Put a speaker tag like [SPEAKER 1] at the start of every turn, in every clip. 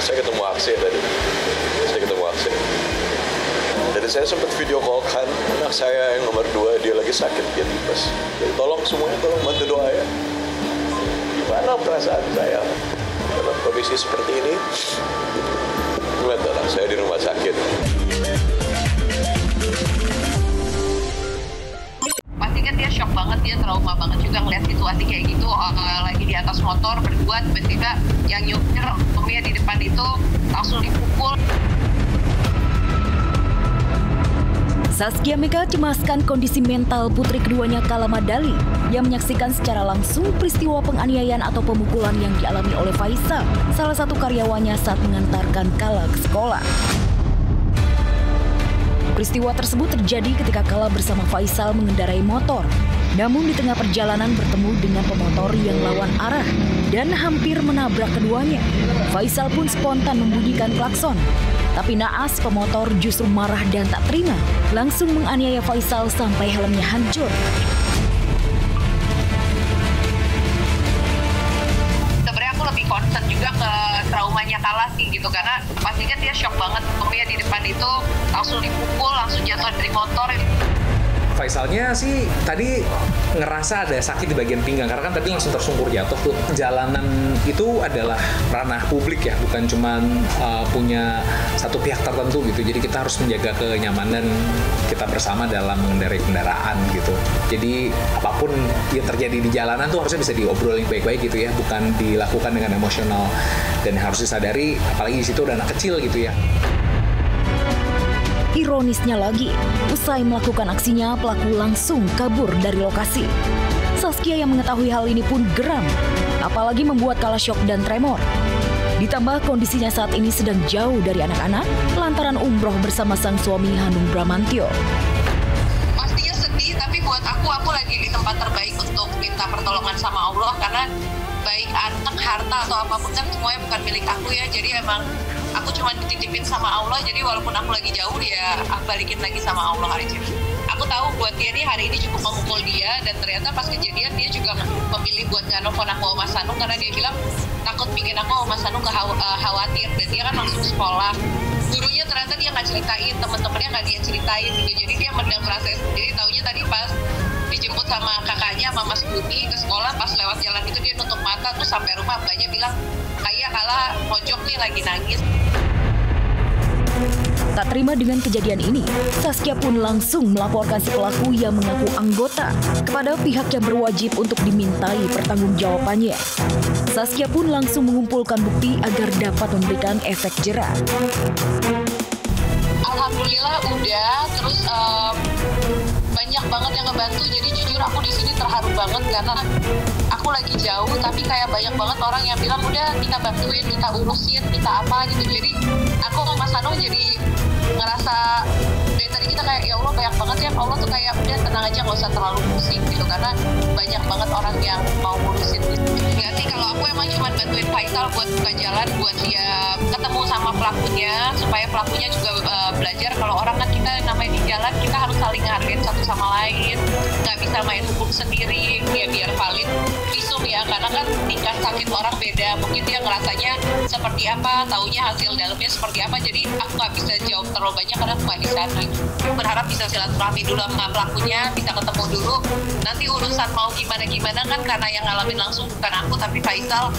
[SPEAKER 1] Saya ketemu Akse tadi. Dan saya sempat video call-kan anak saya yang nomor 2, dia lagi sakit, dia tipes. Jadi tolong semuanya, tolong bantu doa ya. Gimana perasaan saya dalam kondisi seperti ini? Lihat anak saya di rumah sakit.
[SPEAKER 2] Pasti kan dia shock banget, dia trauma banget juga ngeliat situasi kayak gitu, lagi di atas motor berdua, tiba-tiba yang nyupir omnya di depan itu langsung dipukul.
[SPEAKER 3] Saskia Mika cemaskan kondisi mental putri keduanya Kala Madali yang menyaksikan secara langsung peristiwa penganiayaan atau pemukulan yang dialami oleh Faisal, salah satu karyawannya saat mengantarkan Kala ke sekolah. Peristiwa tersebut terjadi ketika Kala bersama Faisal mengendarai motor. Namun di tengah perjalanan bertemu dengan pemotor yang lawan arah dan hampir menabrak keduanya. Faisal pun spontan membunyikan klakson. Tapi naas pemotor justru marah dan tak terima, langsung menganiaya Faisal sampai helmnya hancur.
[SPEAKER 2] Sebenarnya aku lebih concern juga ke traumanya Kala sih gitu, karena pasti kan dia shock banget, omnya di depan itu langsung dipukul, langsung jatuh dari motor.
[SPEAKER 4] Faisalnya sih tadi ngerasa ada sakit di bagian pinggang karena kan tadi langsung tersungkur jatuh tuh. Jalanan itu adalah ranah publik ya, bukan cuman punya satu pihak tertentu gitu. Jadi kita harus menjaga kenyamanan kita bersama dalam mengendarai kendaraan gitu. Jadi apapun yang terjadi di jalanan tuh harusnya bisa diobrolin baik-baik gitu ya, bukan dilakukan dengan emosional. Dan harus disadari apalagi di situ ada anak kecil gitu ya.
[SPEAKER 3] Ironisnya lagi, usai melakukan aksinya, pelaku langsung kabur dari lokasi. Saskia yang mengetahui hal ini pun geram, apalagi membuat Kala syok dan tremor. Ditambah kondisinya saat ini sedang jauh dari anak-anak, lantaran umroh bersama sang suami Hanung Bramantyo.
[SPEAKER 2] Pastinya sedih, tapi buat aku lagi di tempat terbaik untuk minta pertolongan sama Allah, karena baik anak, harta, atau apapun kan semuanya bukan milik aku ya, jadi emang aku cuma dititipin sama Allah, jadi walaupun aku lagi jauh, ya aku balikin lagi sama Allah hari ini. Aku tahu buat dia nih hari ini cukup memukul dia, dan ternyata pas kejadian dia juga memilih buat nggak nelfon aku sama Mas Hanung, karena dia bilang takut bikin aku sama Mas Hanung khawatir, dan dia kan langsung sekolah. Gurunya ternyata dia nggak ceritain, temen-temennya nggak dia ceritain gitu, jadi dia mendam rasa sendiri. Taunya tadi pas dijemput sama kakaknya sama Mas Budi ke sekolah, pas lewat jalan itu dia nutup mata, terus sampai rumah mbaknya bilang, "Ayah, Kala pojok nih lagi nangis."
[SPEAKER 3] Tak terima dengan kejadian ini, Saskia pun langsung melaporkan si pelaku yang mengaku anggota kepada pihak yang berwajib untuk dimintai pertanggungjawabannya. Saskia pun langsung mengumpulkan bukti agar dapat memberikan efek jera.
[SPEAKER 2] Alhamdulillah udah, terus banyak banget yang ngebantu. Jadi jujur aku di sini terharu banget karena aku lagi jauh, tapi kayak banyak banget orang yang bilang udah kita bantuin, kita urusin, kita apa gitu. Jadi aku sama Mas Hanung jadi ngerasa dari tadi kita kayak ya Allah banyak banget ya, Allah tuh kayak udah tenang aja, nggak usah terlalu pusing gitu, karena banyak banget orang yang mau ngurusin gitu. Enggak sih, kalau aku emang cuma bantuin Faisal buat buka jalan, buat dia ketemu sama pelakunya, supaya pelakunya juga belajar kalau orang kan kita namanya di jalan, kita harus saling ngehargain satu sama lain, nggak bisa main hukum sendiri ya, biar valid visum ya, karena kan tingkat sakit orang beda, mungkin dia ngerasanya seperti apa, taunya hasil dalamnya seperti apa, jadi aku nggak bisa jawab terlalu banyak karena aku nggak di sana. Aku berharap bisa silaturahmi dulu sama pelakunya, bisa ketemu dulu, nanti urusan mau gimana-gimana kan karena yang ngalamin langsung bukan aku tapi Faisal,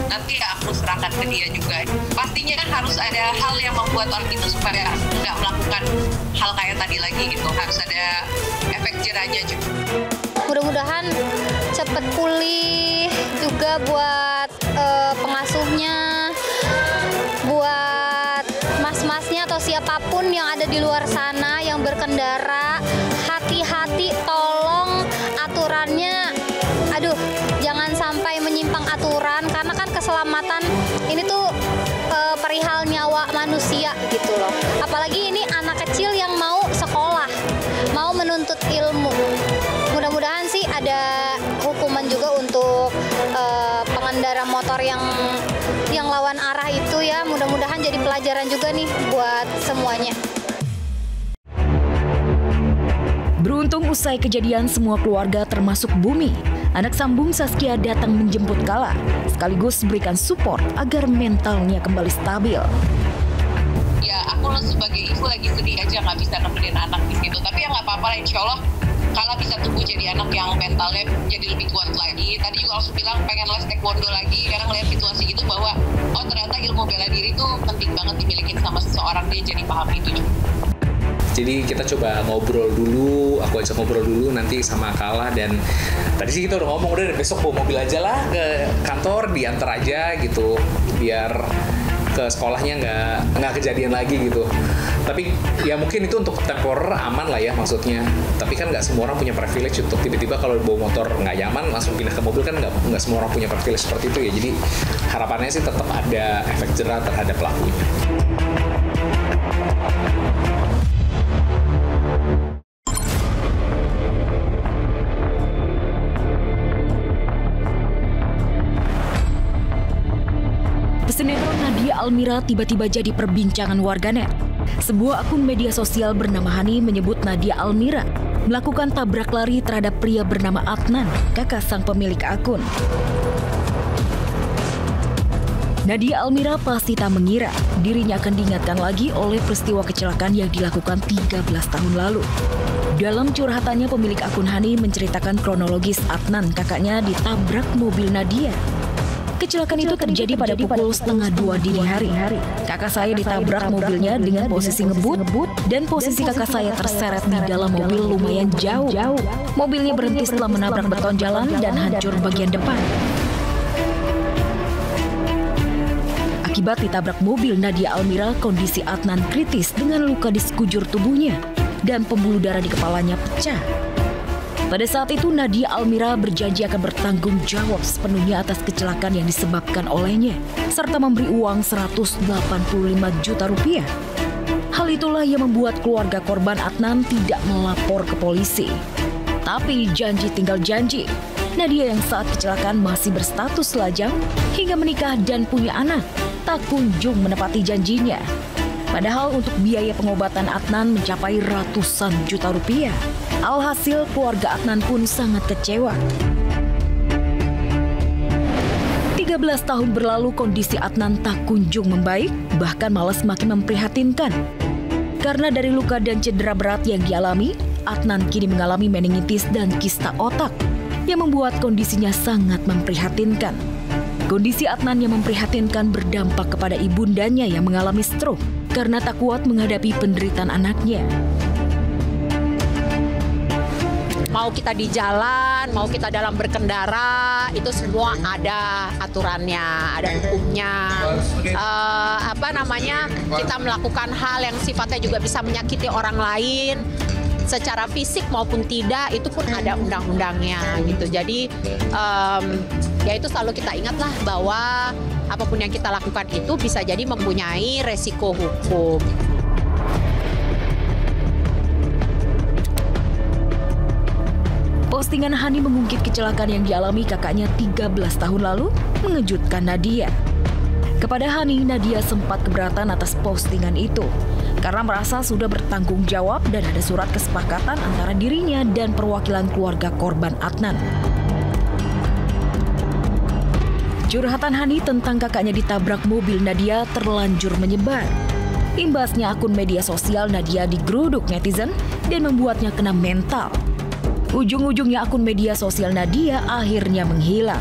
[SPEAKER 2] nanti ya aku serahkan ke dia juga. Pastinya kan harus ada hal yang membuat orang itu supaya nggak melakukan hal kayak tadi lagi gitu, harus ada efek jerahnya juga.
[SPEAKER 5] Mudah-mudahan cepet pulih juga buat pengasuhnya, buat mas-masnya atau siapapun yang ada di luar sana yang berkendara, hati-hati, tolong aturannya, jangan sampai menyimpang aturan, karena kan keselamatan ini tuh perihal nyawa manusia gitu loh. Apalagi ini anak kecil yang mau sekolah, mau menuntut ilmu. Mudah-mudahan sih ada hukuman juga untuk pengendara motor yang lawan arah itu ya. Mudah-mudahan jadi pelajaran juga nih buat semuanya.
[SPEAKER 3] Beruntung usai kejadian semua keluarga termasuk Bumi Anak sambung Saskia datang menjemput Kala, sekaligus berikan support agar mentalnya kembali stabil.
[SPEAKER 2] Ya aku sebagai ibu lagi sedih aja nggak bisa nemenin anak di situ. Tapi ya nggak apa-apa lah, insya Allah Kala bisa tumbuh jadi anak yang mentalnya jadi lebih kuat lagi. Tadi juga langsung bilang pengen les taekwondo lagi karena ngeliat situasi gitu bahwa oh ternyata ilmu bela diri itu penting banget dimiliki sama seseorang, dia jadi paham itu juga.
[SPEAKER 4] Jadi kita coba ngobrol dulu, aku ajak ngobrol dulu nanti sama Kala, dan tadi sih kita udah ngomong udah besok bawa mobil aja lah ke kantor, diantar aja gitu biar ke sekolahnya nggak kejadian lagi gitu. Tapi ya mungkin itu untuk temporer aman lah ya maksudnya. Tapi kan nggak semua orang punya privilege untuk tiba-tiba kalau bawa motor nggak nyaman langsung pindah ke mobil, kan nggak semua orang punya privilege seperti itu ya. Jadi harapannya sih tetap ada efek jerah terhadap pelakunya.
[SPEAKER 3] Sinetron Nadia Almira tiba-tiba jadi perbincangan warganet. Sebuah akun media sosial bernama Hani menyebut Nadia Almira melakukan tabrak lari terhadap pria bernama Adnan, kakak sang pemilik akun. Nadia Almira pasti tak mengira dirinya akan diingatkan lagi oleh peristiwa kecelakaan yang dilakukan 13 tahun lalu. Dalam curhatannya, pemilik akun Hani menceritakan kronologis Adnan, kakaknya, ditabrak mobil Nadia. Kecelakaan itu terjadi pada pukul 1:30 dini hari. Kakak saya ditabrak mobilnya dengan posisi ngebut dan posisi kakak saya terseret di dalam mobil lumayan jauh. Mobilnya berhenti setelah menabrak beton jalan dan hancur bagian depan. Akibat ditabrak mobil Nadia Almira, kondisi Adnan kritis dengan luka di sekujur tubuhnya dan pembuluh darah di kepalanya pecah. Pada saat itu Nadia Almira berjanji akan bertanggung jawab sepenuhnya atas kecelakaan yang disebabkan olehnya, serta memberi uang 185 juta rupiah. Hal itulah yang membuat keluarga korban Adnan tidak melapor ke polisi. Tapi janji tinggal janji. Nadia yang saat kecelakaan masih berstatus lajang hingga menikah dan punya anak, tak kunjung menepati janjinya. Padahal untuk biaya pengobatan Adnan mencapai ratusan juta rupiah. Alhasil keluarga Adnan pun sangat kecewa. 13 tahun berlalu kondisi Adnan tak kunjung membaik, bahkan malah semakin memprihatinkan. Karena dari luka dan cedera berat yang dialami, Adnan kini mengalami meningitis dan kista otak yang membuat kondisinya sangat memprihatinkan. Kondisi Adnan yang memprihatinkan berdampak kepada ibundanya yang mengalami stroke karena tak kuat menghadapi penderitaan anaknya.
[SPEAKER 6] Mau kita di jalan, mau kita dalam berkendara, itu semua ada aturannya, ada hukumnya. Kita melakukan hal yang sifatnya juga bisa menyakiti orang lain, secara fisik maupun tidak, itu pun ada undang-undangnya gitu. Jadi ya itu selalu kita ingatlah bahwa apapun yang kita lakukan itu bisa jadi mempunyai resiko hukum.
[SPEAKER 3] Postingan Hani mengungkit kecelakaan yang dialami kakaknya 13 tahun lalu mengejutkan Nadia. Kepada Hani, Nadia sempat keberatan atas postingan itu karena merasa sudah bertanggung jawab dan ada surat kesepakatan antara dirinya dan perwakilan keluarga korban Adnan. Curhatan Hani tentang kakaknya ditabrak mobil Nadia terlanjur menyebar. Imbasnya akun media sosial Nadia digeruduk netizen dan membuatnya kena mental. Ujung-ujungnya akun media sosial Nadia akhirnya menghilang.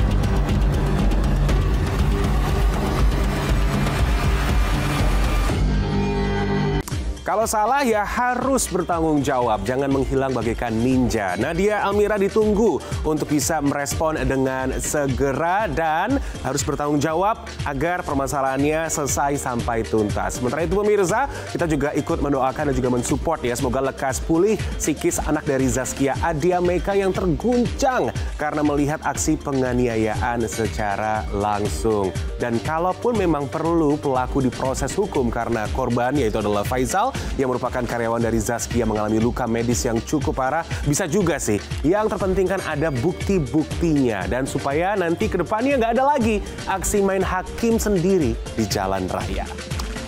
[SPEAKER 7] Kalau salah ya harus bertanggung jawab, jangan menghilang bagaikan ninja. Nadia Almira ditunggu untuk bisa merespon dengan segera dan harus bertanggung jawab agar permasalahannya selesai sampai tuntas. Sementara itu pemirsa, kita juga ikut mendoakan dan juga mensupport ya, semoga lekas pulih psikis anak dari Zaskia Adia Meka yang terguncang karena melihat aksi penganiayaan secara langsung. Dan kalaupun memang perlu pelaku diproses hukum karena korban yaitu adalah Faisal yang merupakan karyawan dari Zaskia mengalami luka medis yang cukup parah, bisa juga sih. Yang terpenting kan ada bukti-buktinya dan supaya nanti ke depannya nggak ada lagi aksi main hakim sendiri di jalan raya.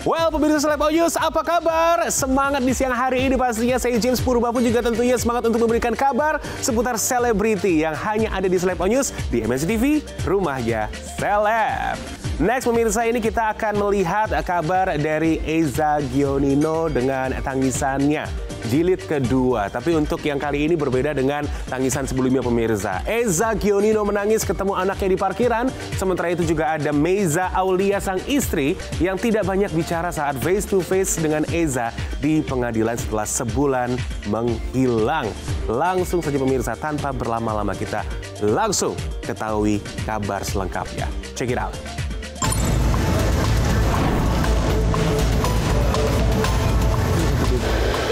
[SPEAKER 7] Well, pemirsa Seleb News, apa kabar? Semangat di siang hari ini pastinya. Saya James Purba pun juga tentunya semangat untuk memberikan kabar seputar selebriti yang hanya ada di Seleb News di MNC TV, rumahnya Seleb. Next pemirsa, ini kita akan melihat kabar dari Eza Gionino dengan tangisannya jilid kedua. Tapi untuk yang kali ini berbeda dengan tangisan sebelumnya pemirsa. Eza Gionino menangis ketemu anaknya di parkiran. Sementara itu juga ada Meiza Aulia sang istri yang tidak banyak bicara saat face to face dengan Eza di pengadilan setelah sebulan menghilang. Langsung saja pemirsa, tanpa berlama-lama kita langsung ketahui kabar selengkapnya. Check it out.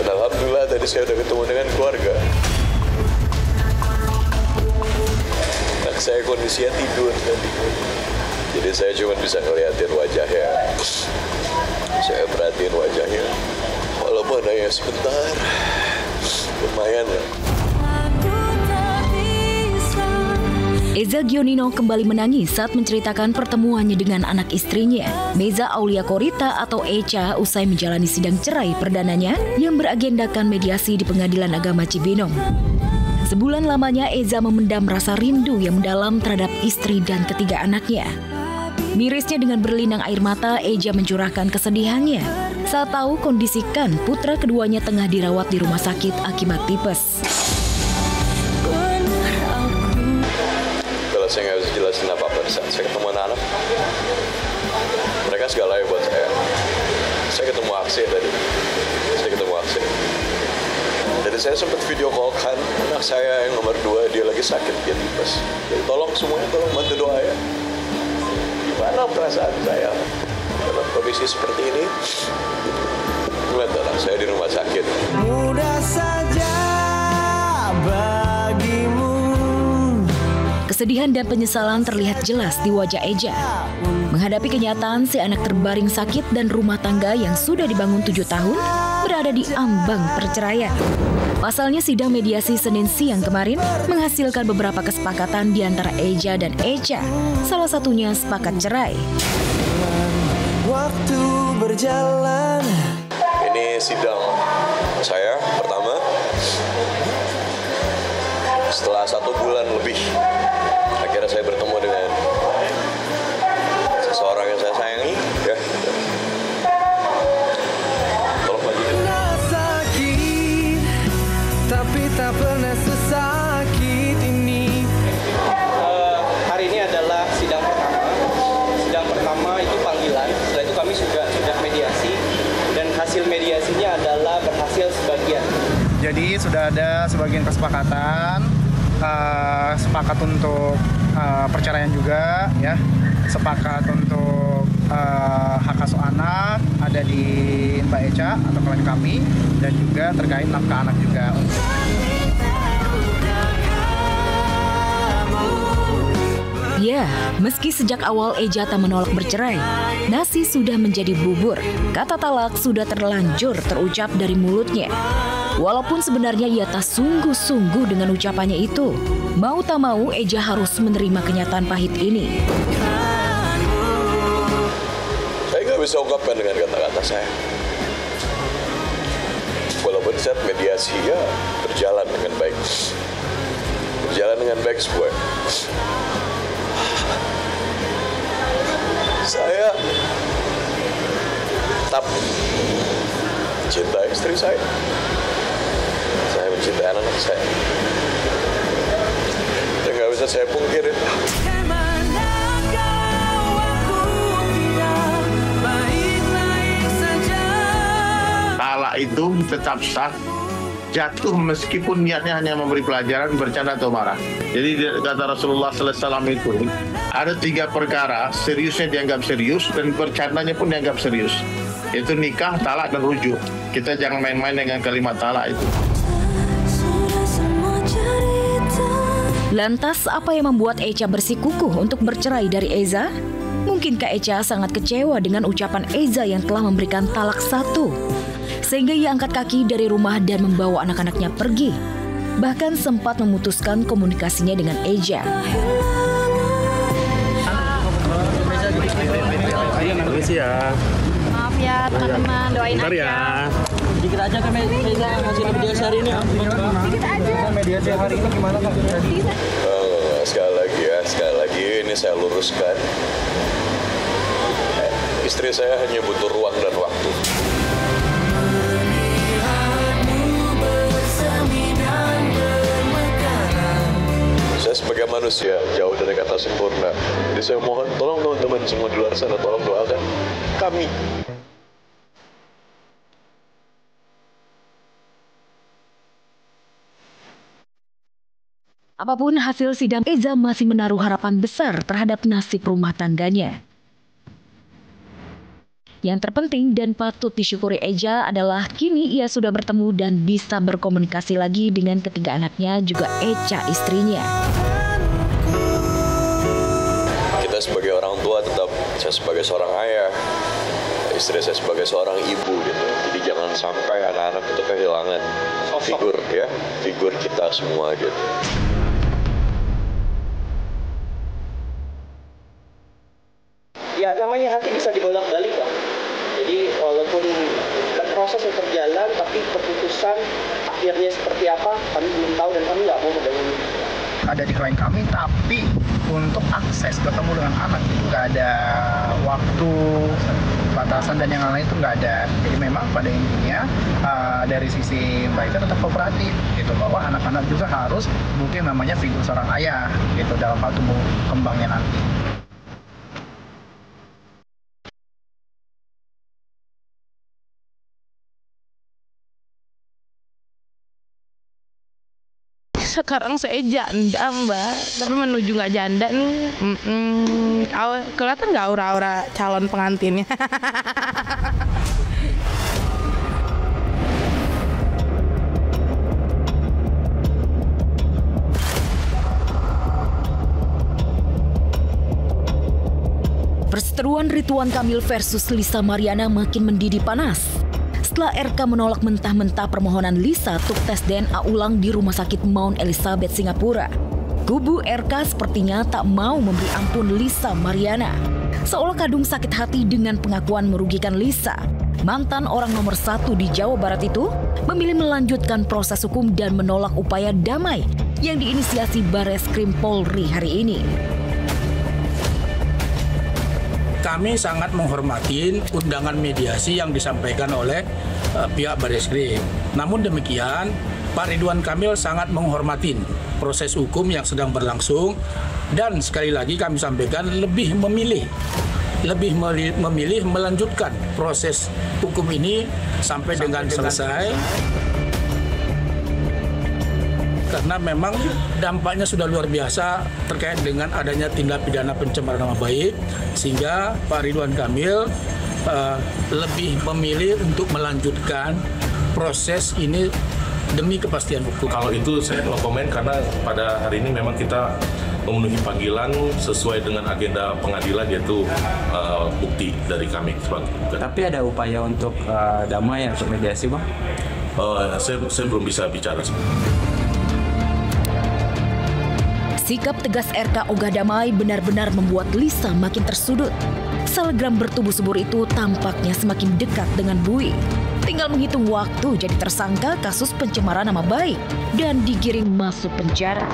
[SPEAKER 1] Alhamdulillah tadi saya udah ketemu dengan keluarga. Anak saya kondisinya tidur tadi. Jadi saya cuma bisa ngeliatin wajahnya. Saya perhatiin wajahnya. Walaupun hanya sebentar, lumayan lah.
[SPEAKER 3] Eza Gionino kembali menangis saat menceritakan pertemuannya dengan anak istrinya, Meiza Aulia Korita atau Echa, usai menjalani sidang cerai perdananya yang beragendakan mediasi di Pengadilan Agama Cibinong. Sebulan lamanya Eza memendam rasa rindu yang mendalam terhadap istri dan ketiga anaknya. Mirisnya dengan berlinang air mata, Eja mencurahkan kesedihannya saat tahu kondisikan putra keduanya tengah dirawat di rumah sakit akibat tipes.
[SPEAKER 1] Saya nggak bisa jelasin apa-apa di saat saya ketemu anak-anak. Mereka segalanya buat saya. Saya ketemu Akse tadi. Jadi saya sempat video call kan anak saya yang nomor 2, dia lagi sakit, dia tipes. Jadi tolong semuanya, tolong bantu doa ya. Gimana perasaan saya dalam kondisi seperti ini? Melihat anak saya di rumah sakit.
[SPEAKER 8] Mudah saja bagimu.
[SPEAKER 3] Kesedihan dan penyesalan terlihat jelas di wajah Eja. Menghadapi kenyataan si anak terbaring sakit dan rumah tangga yang sudah dibangun 7 tahun berada di ambang perceraian. Pasalnya sidang mediasi Senin siang kemarin menghasilkan beberapa kesepakatan di antara Eja dan Echa. Salah satunya sepakat cerai.
[SPEAKER 8] Waktu berjalan.
[SPEAKER 1] Ini sidang saya pertama setelah 1 bulan lebih. Akhirnya saya bertemu dengan seseorang yang saya sayangi, ya. Tolong lanjutin.
[SPEAKER 8] Sakit, tapi tak pernah sesakit ini.
[SPEAKER 9] Hari ini adalah sidang pertama. Sidang pertama itu panggilan. Setelah itu kami sudah mediasi dan hasil mediasinya adalah berhasil sebagian.
[SPEAKER 10] Jadi sudah ada sebagian kesepakatan, sepakat untuk perceraian juga, ya, sepakat untuk hak asuh anak ada di Mbak Echa atau klien kami, dan juga terkait nafkah anak juga.
[SPEAKER 3] Ya, meski sejak awal Eja tak menolak bercerai, nasi sudah menjadi bubur. Kata talak sudah terlanjur terucap dari mulutnya. Walaupun sebenarnya ia tak sungguh-sungguh dengan ucapannya itu. Mau tak mau, Eja harus menerima kenyataan pahit ini.
[SPEAKER 1] Saya nggak bisa ungkapkan dengan kata-kata saya. Walaupun saat mediasi ya berjalan dengan baik. Berjalan dengan baik semua. Saya tetap mencintai istri saya. Saya mencintai anak saya. Dan nggak bisa saya pungkirin.
[SPEAKER 11] Talak itu tetap sah, jatuh meskipun niatnya hanya memberi pelajaran, bercanda atau marah. Jadi kata Rasulullah SAW itu, ada 3 perkara, seriusnya dianggap serius dan bercandanya pun dianggap serius. Itu nikah, talak, dan rujuk. Kita jangan main-main dengan kalimat talak itu.
[SPEAKER 3] Lantas apa yang membuat Echa bersikukuh untuk bercerai dari Eza? Mungkinkah Echa sangat kecewa dengan ucapan Eza yang telah memberikan talak 1? Sehingga ia angkat kaki dari rumah dan membawa anak-anaknya pergi. Bahkan sempat memutuskan komunikasinya dengan Eja.
[SPEAKER 10] Permisi ya.
[SPEAKER 5] Maaf
[SPEAKER 12] ya teman-teman, doain
[SPEAKER 13] Bentar
[SPEAKER 12] aja.
[SPEAKER 13] ya.
[SPEAKER 9] Sedikit aja kan hasil mediasi hari ini.
[SPEAKER 12] Sedikit aja.
[SPEAKER 10] Mediasi hari ini gimana Kak?
[SPEAKER 1] Sekali lagi ini saya luruskan. Istri saya hanya butuh ruang dan waktu. Saya sebagai manusia jauh dari kata sempurna. Jadi saya mohon tolong teman-teman semua di luar sana tolong doakan kami.
[SPEAKER 3] Apapun hasil sidang, Eza masih menaruh harapan besar terhadap nasib rumah tangganya. Yang terpenting dan patut disyukuri Eza adalah kini ia sudah bertemu dan bisa berkomunikasi lagi dengan ketiga anaknya, juga Echa istrinya.
[SPEAKER 1] Kita sebagai orang tua tetap, saya sebagai seorang ayah, istri saya sebagai seorang ibu gitu. Jadi jangan sampai anak-anak itu kehilangan figur kita semua gitu.
[SPEAKER 9] Ya namanya hati bisa dibolak-balik Pak. Jadi walaupun proses yang berjalan, tapi keputusan akhirnya seperti apa kami belum tahu dan kami nggak mau mendahului.
[SPEAKER 10] Ada di klien kami, tapi untuk akses ketemu dengan anak itu nggak ada waktu, batasan dan yang lain itu nggak ada. Jadi memang pada intinya dari sisi Mbak Ita tetap kooperatif gitu, bahwa anak-anak juga harus mungkin namanya figur seorang ayah gitu dalam hal tumbuh kembangnya nanti.
[SPEAKER 12] Sekarang saya janda Mbak, tapi menuju nggak janda nih. Kelihatan nggak aura-aura calon pengantinnya?
[SPEAKER 3] Perseteruan Ridwan Kamil versus Lisa Mariana makin mendidih panas. Setelah RK menolak mentah-mentah permohonan Lisa untuk tes DNA ulang di Rumah Sakit Mount Elizabeth, Singapura, kubu RK sepertinya tak mau memberi ampun Lisa Mariana. Seolah kadung sakit hati dengan pengakuan merugikan Lisa, mantan orang nomor 1 di Jawa Barat itu memilih melanjutkan proses hukum dan menolak upaya damai yang diinisiasi Bareskrim Polri hari ini.
[SPEAKER 14] Kami sangat menghormati undangan mediasi yang disampaikan oleh pihak Bareskrim. Namun demikian, Pak Ridwan Kamil sangat menghormati proses hukum yang sedang berlangsung, dan sekali lagi kami sampaikan lebih memilih melanjutkan proses hukum ini sampai dengan selesai. Karena memang dampaknya sudah luar biasa terkait dengan adanya tindak pidana pencemaran nama baik, sehingga Pak Ridwan Kamil lebih memilih untuk melanjutkan proses ini demi kepastian hukum.
[SPEAKER 13] Kalau itu saya no komen, karena pada hari ini memang kita memenuhi panggilan sesuai dengan agenda pengadilan, yaitu bukti dari kami.
[SPEAKER 9] Tapi ada upaya untuk damai atau mediasi Bang?
[SPEAKER 13] Saya belum bisa bicara.
[SPEAKER 3] Sikap tegas RK Ogah Damai benar-benar membuat Lisa makin tersudut. Selebgram bertubuh subur itu tampaknya semakin dekat dengan Bui. Tinggal menghitung waktu jadi tersangka kasus pencemaran nama baik dan digiring masuk penjara.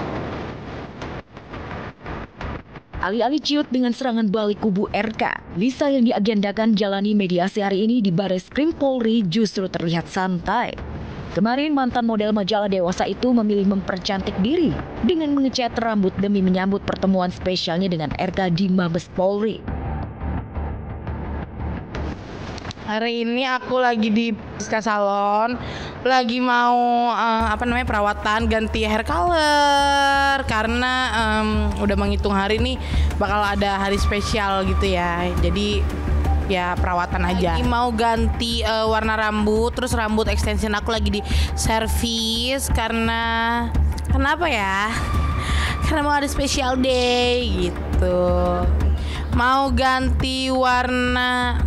[SPEAKER 3] Alih-alih ciut dengan serangan balik kubu RK, Lisa yang diagendakan jalani mediasi hari ini di Bareskrim Polri justru terlihat santai. Kemarin mantan model majalah Dewasa itu memilih mempercantik diri dengan mengecat rambut demi menyambut pertemuan spesialnya dengan RK di Mabes Polri.
[SPEAKER 12] Hari ini aku lagi di Siska Salon, lagi mau perawatan ganti hair color karena udah menghitung hari nih bakal ada hari spesial gitu ya. Jadi ya perawatan aja. Lagi mau ganti warna rambut, terus rambut extension aku lagi di servis karena apa ya? Karena mau ada special day gitu. Mau ganti warna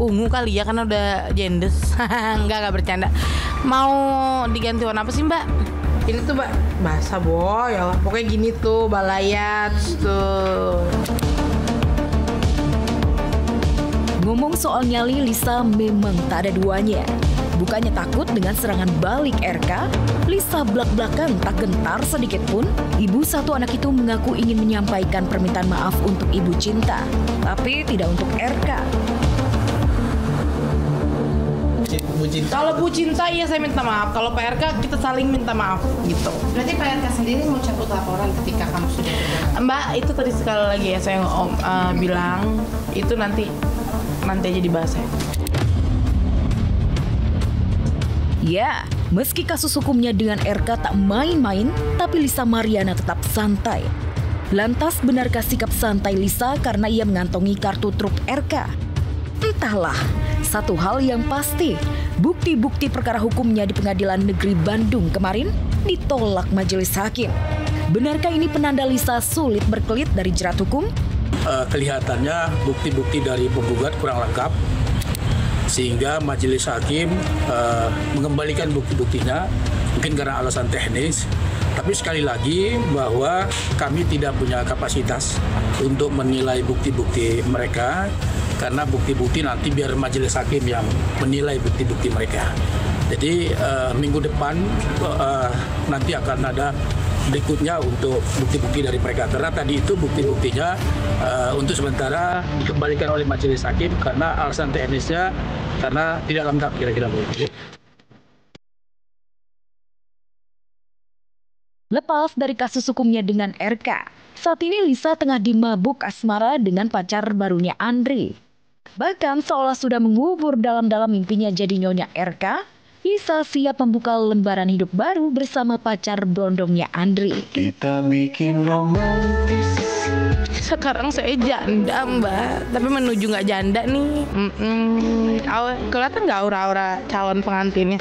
[SPEAKER 12] ungu kali ya, karena udah jendes. Enggak bercanda. Mau diganti warna apa sih Mbak? Ini tuh Mbak, basah boy ya. Pokoknya gini tuh, balayat tuh.
[SPEAKER 3] Ngomong soal nyali, Lisa memang tak ada duanya. Bukannya takut dengan serangan balik RK, Lisa blak-blakan tak gentar sedikit pun. Ibu satu anak itu mengaku ingin menyampaikan permintaan maaf untuk ibu cinta, tapi tidak untuk RK.
[SPEAKER 12] Kalau Bu Cinta iya saya minta maaf. Kalau Pak RK kita saling minta maaf gitu.
[SPEAKER 15] Berarti Pak RK sendiri mau cabut laporan ketika kamu sudah
[SPEAKER 12] Mbak, itu tadi sekali lagi ya saya bilang itu nanti aja dibahas ya.
[SPEAKER 3] Ya, meski kasus hukumnya dengan RK tak main-main, tapi Lisa Mariana tetap santai. Lantas benarkah sikap santai Lisa karena ia mengantongi kartu truk RK? Entahlah, satu hal yang pasti, bukti-bukti perkara hukumnya di Pengadilan Negeri Bandung kemarin ditolak majelis hakim. Benarkah ini penanda Lisa sulit berkelit dari jerat hukum?
[SPEAKER 14] Kelihatannya bukti-bukti dari penggugat kurang lengkap, sehingga majelis hakim mengembalikan bukti-buktinya, mungkin karena alasan teknis. Tapi sekali lagi bahwa kami tidak punya kapasitas untuk menilai bukti-bukti mereka, karena bukti-bukti nanti biar majelis hakim yang menilai bukti-bukti mereka. Jadi minggu depan nanti akan ada berikutnya untuk bukti-bukti dari mereka, karena tadi itu bukti-buktinya untuk sementara dikembalikan oleh majelis hakim karena alasan teknisnya karena tidak lengkap kira-kira begitu.
[SPEAKER 3] Lepas dari kasus hukumnya dengan RK, saat ini Lisa tengah dimabuk asmara dengan pacar barunya Andre. Bahkan seolah sudah mengubur dalam-dalam mimpinya jadi nyonya RK, Lisa siap membuka lembaran hidup baru bersama pacar blondongnya Andre.
[SPEAKER 8] Kita bikin romantis.
[SPEAKER 12] Sekarang saya janda Mbak, tapi menuju nggak janda nih. Kelihatan nggak aura-aura calon pengantinnya?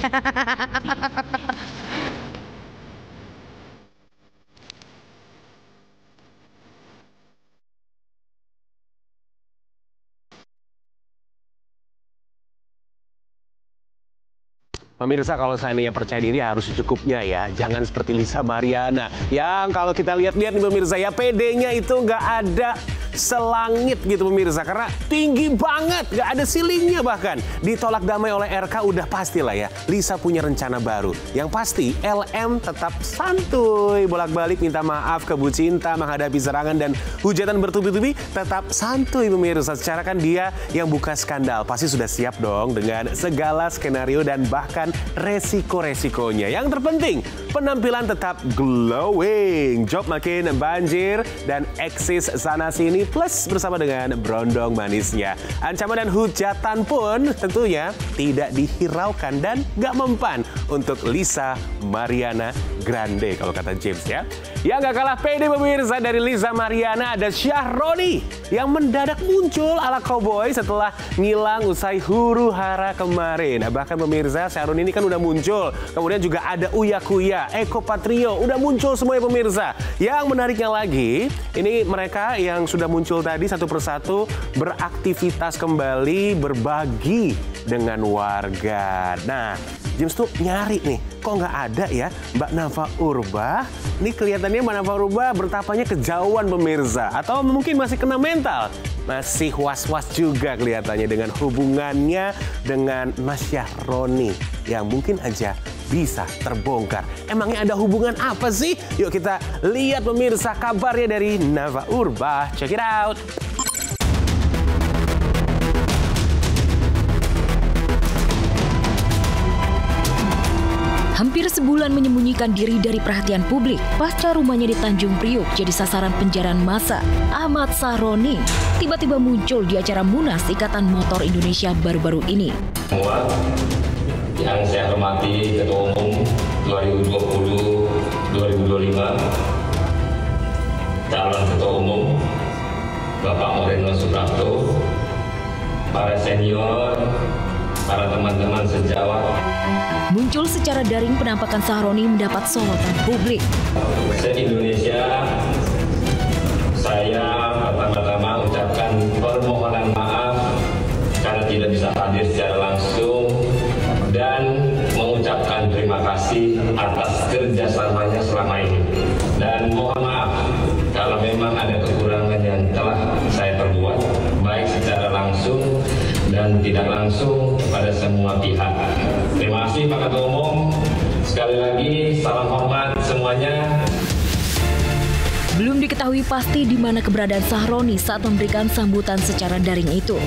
[SPEAKER 7] Pemirsa, kalau seandainya percaya diri harus secukupnya ya. Jangan seperti Lisa Mariana. Yang kalau kita lihat-lihat nih pemirsa ya, PD-nya itu nggak ada selangit gitu pemirsa. Karena tinggi banget, nggak ada ceilingnya bahkan. Ditolak damai oleh RK udah pastilah ya. Lisa punya rencana baru. Yang pasti LM tetap santuy. Bolak-balik minta maaf ke Bu Cinta menghadapi serangan dan hujatan bertubi-tubi. Tetap santuy pemirsa. Secara kan dia yang buka skandal. Pasti sudah siap dong dengan segala skenario dan bahkan resiko-resikonya. Yang terpenting, penampilan tetap glowing. Job makin banjir dan eksis sana-sini plus bersama dengan brondong manisnya. Ancaman dan hujatan pun tentunya tidak dihiraukan dan gak mempan untuk Lisa Mariana Grande kalau kata James ya. Yang gak kalah pede pemirsa dari Lisa Mariana ada Syahroni yang mendadak muncul ala cowboy setelah ngilang usai huru-hara kemarin. Nah, bahkan pemirsa Syahroni ini kan udah muncul. Kemudian juga ada Uya Kuya, Eko Patrio, udah muncul semuanya pemirsa. Yang menariknya lagi, ini mereka yang sudah muncul tadi satu persatu beraktivitas kembali, berbagi dengan warga. Nah, James tuh nyari nih, kok nggak ada ya Mbak Nafa Urbah? Ini kelihatannya Mbak Nafa Urbah bertapanya kejauhan pemirsa. Atau mungkin masih kena mental. Masih was-was juga kelihatannya dengan hubungannya dengan Mas Syahroni. Yang mungkin aja bisa terbongkar. Emangnya ada hubungan apa sih? Yuk kita lihat pemirsa kabarnya dari Nafa Urbah. Check it out.
[SPEAKER 3] Hampir sebulan menyembunyikan diri dari perhatian publik pasca rumahnya di Tanjung Priok jadi sasaran penjaraan massa, Ahmad Syahroni tiba-tiba muncul di acara Munas Ikatan Motor Indonesia baru-baru ini.
[SPEAKER 16] Semua yang saya hormati Ketua Umum 2020-2025, calon Ketua Umum Bapak Moreno Suprapto, para senior, para teman-teman sejawat.
[SPEAKER 3] Muncul secara daring penampakan Syahroni mendapat sorotan publik.
[SPEAKER 16] Se-Indonesia, saya pertama-tama ucapkan permohonan maaf karena tidak bisa hadir secara langsung dan mengucapkan terima kasih atas kerjasamanya selama ini. Dan mohon maaf kalau memang ada kekurangan yang telah saya perbuat, baik secara langsung dan tidak langsung kepada semua pihak. Terima kasih Pak Ketua Umum. Sekali lagi salam hormat semuanya.
[SPEAKER 3] Belum diketahui pasti di mana keberadaan Sahroni saat memberikan sambutan secara daring itu.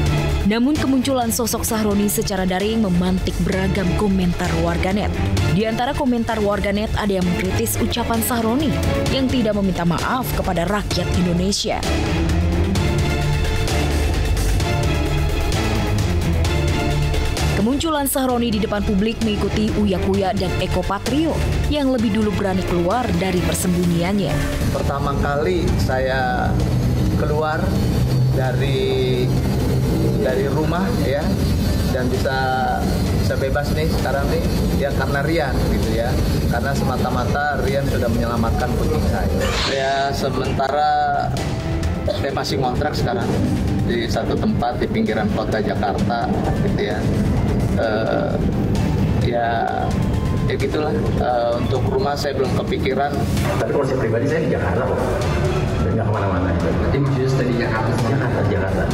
[SPEAKER 3] Namun kemunculan sosok Sahroni secara daring memantik beragam komentar warganet. Di antara komentar warganet ada yang mengkritis ucapan Sahroni yang tidak meminta maaf kepada rakyat Indonesia. Kemunculan Sahroni di depan publik mengikuti Uya Kuya dan Eko Patrio yang lebih dulu berani keluar dari persembunyiannya.
[SPEAKER 17] Pertama kali saya keluar dari rumah ya, dan bisa bebas nih sekarang nih ya karena Rian gitu ya, karena semata-mata Rian sudah menyelamatkan kucing saya. Ya sementara saya masih ngontrak sekarang di satu tempat di pinggiran kota Jakarta gitu ya. Ya gitulah, untuk rumah saya belum kepikiran.
[SPEAKER 18] Tapi kalau saya pribadi saya di Jakarta kok, dan nggak kemana-mana. Jadi maksudnya di Jakarta.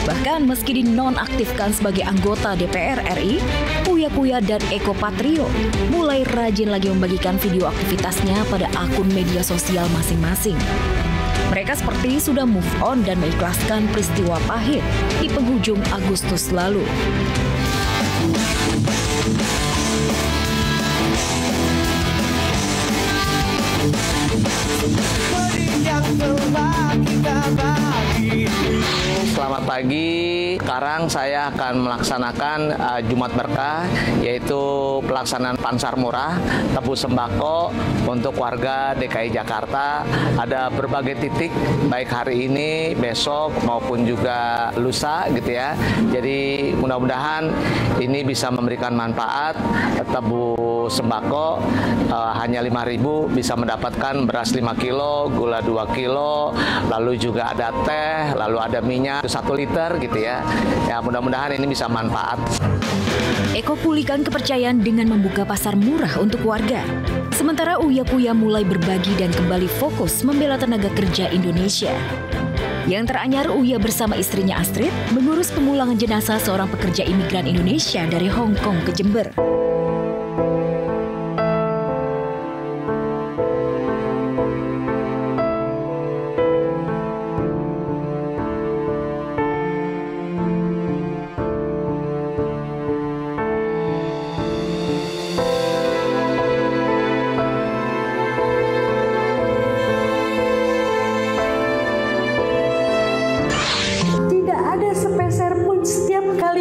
[SPEAKER 3] Bahkan meski dinonaktifkan sebagai anggota DPR RI, Uya Kuya dan Eko Patrio mulai rajin lagi membagikan video aktivitasnya pada akun media sosial masing-masing. Mereka seperti sudah move on dan mengikhlaskan peristiwa pahit di penghujung Agustus lalu.
[SPEAKER 17] Selamat pagi, sekarang saya akan melaksanakan Jumat Berkah, yaitu pelaksanaan Pansar Murah, tebus sembako untuk warga DKI Jakarta. Ada berbagai titik, baik hari ini, besok, maupun juga lusa gitu ya. Jadi mudah-mudahan ini bisa memberikan manfaat. Tebus sembako hanya 5.000 bisa mendapatkan beras 5 kilo, gula 2 kilo, lalu juga ada teh, lalu ada minyak 1 liter gitu ya. Ya mudah-mudahan ini bisa manfaat.
[SPEAKER 3] Eko pulihkan kepercayaan dengan membuka pasar murah untuk warga. Sementara Uya Kuya mulai berbagi dan kembali fokus membela tenaga kerja Indonesia. Yang teranyar, Uya bersama istrinya Astrid mengurus pemulangan jenazah seorang pekerja imigran Indonesia dari Hong Kong ke Jember.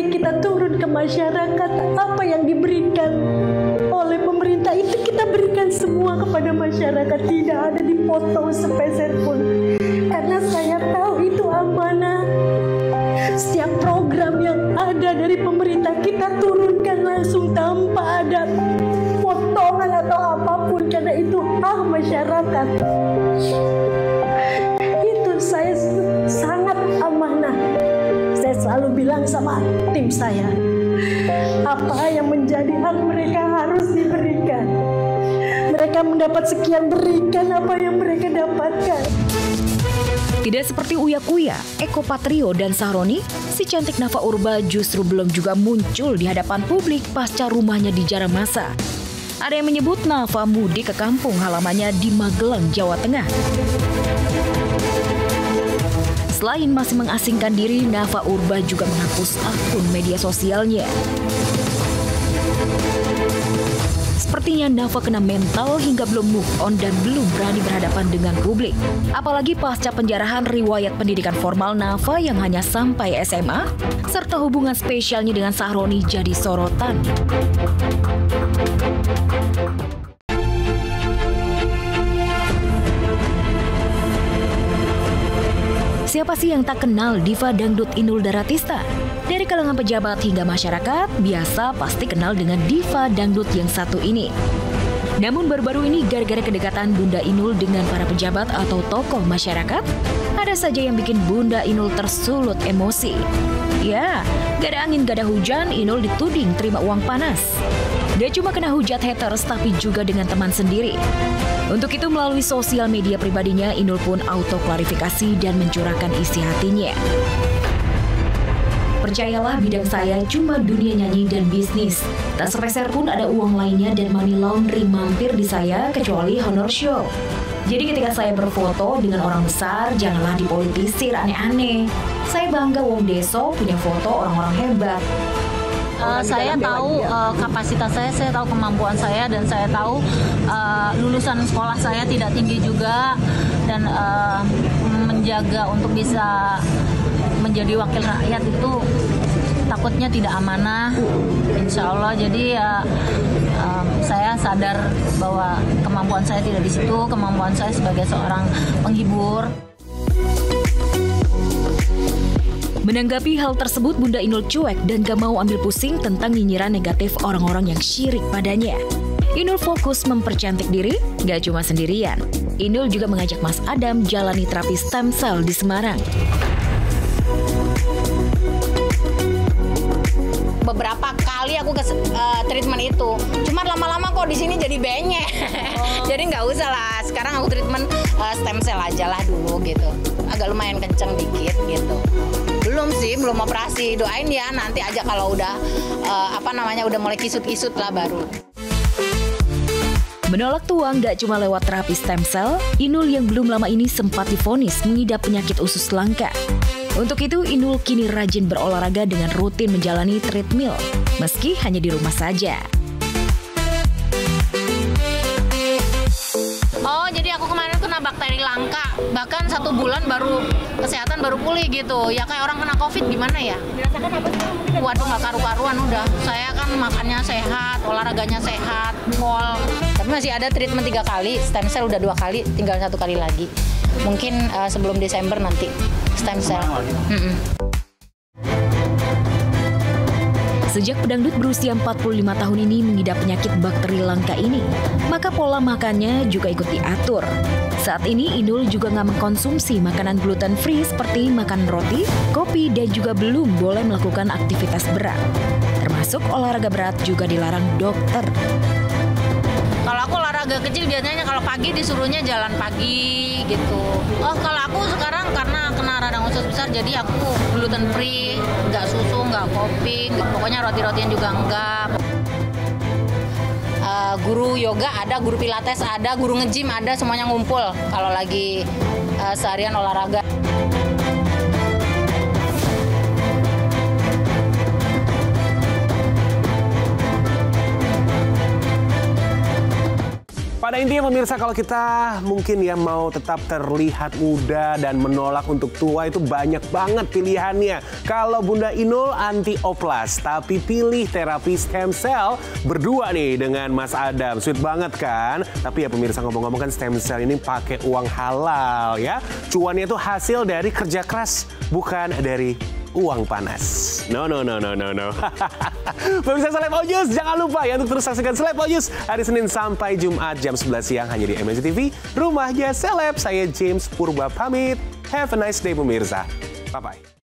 [SPEAKER 19] Kita turun ke masyarakat, apa yang diberikan oleh pemerintah itu kita berikan semua kepada masyarakat, tidak ada dipotong sepeser pun, karena saya tahu itu amanah. Setiap program yang ada dari pemerintah kita turunkan langsung tanpa ada potongan atau apapun, karena itu hak masyarakat. Itu saya sangat amanah. Saya selalu bilang sama tim saya, apa yang menjadi hak mereka harus diberikan. Mereka mendapat sekian, berikan apa yang mereka dapatkan.
[SPEAKER 3] Tidak seperti Uya Kuya, Eko Patrio, dan Sahroni, si cantik Nafa Urba justru belum juga muncul di hadapan publik pasca rumahnya dijarah massa. Ada yang menyebut Nafa mudik ke kampung halamannya di Magelang, Jawa Tengah. Selain masih mengasingkan diri, Nafa Urba juga menghapus akun media sosialnya. Sepertinya Nafa kena mental hingga belum move on dan belum berani berhadapan dengan publik. Apalagi pasca penjarahan riwayat pendidikan formal Nafa yang hanya sampai SMA, serta hubungan spesialnya dengan Sahroni jadi sorotan. Siapa sih yang tak kenal diva dangdut Inul Daratista? Dari kalangan pejabat hingga masyarakat, biasa pasti kenal dengan diva dangdut yang satu ini. Namun baru-baru ini gara-gara kedekatan Bunda Inul dengan para pejabat atau tokoh masyarakat, ada saja yang bikin Bunda Inul tersulut emosi. Ya, gak ada angin gak ada hujan, Inul dituding terima uang panas. Gak cuma kena hujat haters, tapi juga dengan teman sendiri. Untuk itu melalui sosial media pribadinya, Inul pun auto-klarifikasi dan mencurahkan isi hatinya. Percayalah, bidang saya cuma dunia nyanyi dan bisnis. Tak sepeser pun ada uang lainnya dan money laundry mampir di saya kecuali honor show. Jadi ketika saya berfoto dengan orang besar, janganlah dipolitisir aneh-aneh. Saya bangga wong deso punya foto orang-orang hebat.
[SPEAKER 20] Saya tahu kapasitas saya tahu kemampuan saya, dan saya tahu lulusan sekolah saya tidak tinggi juga, dan menjaga untuk bisa menjadi wakil rakyat itu takutnya tidak amanah, insya Allah. Jadi saya sadar bahwa kemampuan saya tidak di situ, kemampuan saya sebagai seorang penghibur.
[SPEAKER 3] Menanggapi hal tersebut, Bunda Inul cuek dan gak mau ambil pusing tentang nyinyiran negatif orang-orang yang syirik padanya. Inul fokus mempercantik diri, gak cuma sendirian. Inul juga mengajak Mas Adam jalani terapi stem cell di Semarang.
[SPEAKER 6] Beberapa kali aku ke treatment itu, cuma lama-lama kok di sini jadi benyek. Jadi nggak usah lah. Sekarang aku treatment stem cell aja lah dulu gitu. Agak lumayan kenceng dikit gitu. Belum operasi. Doain ya nanti aja kalau udah udah mulai kisut-kisut lah baru.
[SPEAKER 3] Menolak tuang gak cuma lewat terapi stem cell, Inul yang belum lama ini sempat divonis mengidap penyakit usus langka. Untuk itu, Inul kini rajin berolahraga dengan rutin menjalani treadmill, meski hanya di rumah saja.
[SPEAKER 20] Oh, jadi aku kemarin kena bakteri langka, bahkan 1 bulan baru kesehatan baru pulih gitu. Ya kayak orang kena COVID gimana ya? Dirasakan apa sih? Waduh, nggak karu-karuan udah. Saya kan makannya sehat, olahraganya sehat, pol. Tapi masih ada treatment 3 kali, stem cell udah 2 kali, tinggal 1 kali lagi. Mungkin sebelum Desember nanti stem cell.
[SPEAKER 3] Sejak pedangdut berusia 45 tahun ini mengidap penyakit bakteri langka ini, maka pola makannya juga ikut diatur. Saat ini Inul juga nggak mengkonsumsi makanan gluten free seperti makan roti, kopi, dan juga belum boleh melakukan aktivitas berat. Termasuk olahraga berat juga dilarang dokter.
[SPEAKER 20] Kalau aku olahraga kecil biasanya kalau pagi disuruhnya jalan pagi gitu. Oh, kalau aku sekarang karena kena radang usus besar jadi aku gluten free, nggak susu, nggak kopi, pokoknya roti-rotian juga enggak. Guru yoga ada, guru pilates ada, guru nge-gym ada, semuanya ngumpul kalau lagi seharian olahraga.
[SPEAKER 7] Pada intinya pemirsa, kalau kita mungkin ya mau tetap terlihat muda dan menolak untuk tua itu banyak banget pilihannya. Kalau Bunda Inul anti oplas tapi pilih terapi stem cell berdua nih dengan Mas Adam. Sweet banget kan? Tapi ya pemirsa, ngomong-ngomong kan stem cell ini pakai uang halal ya. Cuannya itu hasil dari kerja keras, bukan dari uang panas. No. Pemirsa Celeb Ojus, jangan lupa ya untuk terus saksikan Celeb Ojus hari Senin sampai Jumat jam 11 siang hanya di MNC TV, rumahnya Celeb. Saya James Purba pamit. Have a nice day pemirsa. Bye-bye.